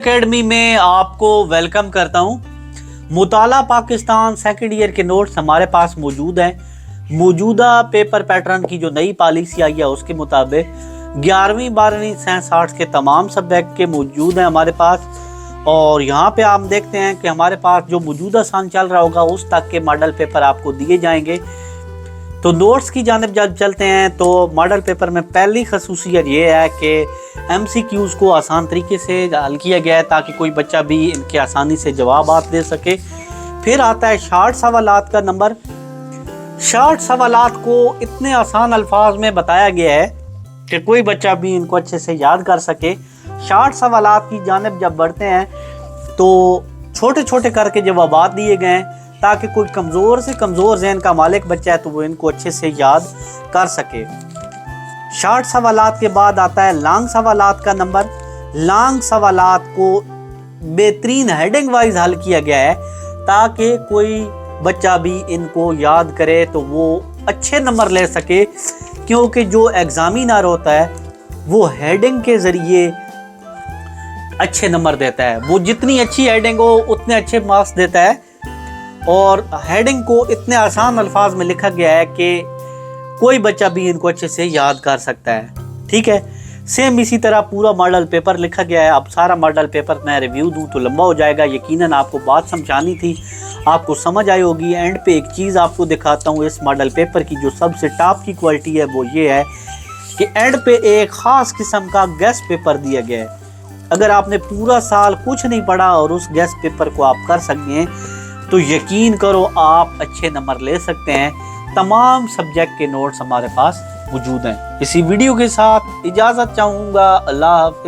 Academy में आपको welcome करता हूं। मुताला पाकिस्तान सेकंड ईयर के नोट्स हमारे पास मौजूद हैं। मौजूदा पेपर पैटर्न की जो नई पॉलिसी आई है उसके मुताबिक 11वीं 12वीं साइंस आर्ट्स के तमाम सब्जेक्ट के मौजूद हैं हमारे पास। और यहाँ पे आप देखते हैं कि हमारे पास जो मौजूदा सान चल रहा होगा उस तक के मॉडल पेपर आपको दिए जाएंगे। तो नोट्स की जानिब जब चलते हैं तो मॉडल पेपर में पहली खसूसियत ये है कि MCQs को आसान तरीके से हल किया गया है ताकि कोई बच्चा भी इनके आसानी से जवाब दे सके। फिर आता है शार्ट सवालात का नंबर। शार्ट सवालात को इतने आसान अल्फाज में बताया गया है कि कोई बच्चा भी इनको अच्छे से याद कर सके। शार्ट सवालात की जानिब जब बढ़ते हैं तो छोटे छोटे करके जवाबात दिए गए हैं ताकि कोई कमज़ोर से कमज़ोर ज़हन का मालिक बच्चा है तो वो इनको अच्छे से याद कर सके। शार्ट सवालात के बाद आता है लॉन्ग सवालात का नंबर। लॉन्ग सवालात को बेहतरीन हेडिंग वाइज हल किया गया है ताकि कोई बच्चा भी इनको याद करे तो वो अच्छे नंबर ले सके, क्योंकि जो एग्जामिनर होता है वो हेडिंग के ज़रिए अच्छे नंबर देता है। वो जितनी अच्छी हेडिंग हो उतने अच्छे मार्क्स देता है। और हेडिंग को इतने आसान अल्फाज में लिखा गया है कि कोई बच्चा भी इनको अच्छे से याद कर सकता है। ठीक है, सेम इसी तरह पूरा मॉडल पेपर लिखा गया है। अब सारा मॉडल पेपर मैं रिव्यू दूं तो लंबा हो जाएगा। यकीनन आपको बात समझानी थी, आपको समझ आई होगी। एंड पे एक चीज़ आपको दिखाता हूँ इस मॉडल पेपर की जो सबसे टॉप की क्वालिटी है, वो ये है कि एंड पे एक ख़ास किस्म का गेस्ट पेपर दिया गया है। अगर आपने पूरा साल कुछ नहीं पढ़ा और उस गेस्ट पेपर को आप कर सकते हैं तो यकीन करो आप अच्छे नंबर ले सकते हैं। तमाम सब्जेक्ट के नोट्स हमारे पास मौजूद हैं। इसी वीडियो के साथ इजाज़त चाहूँगा। अल्लाह हाफ़िज़।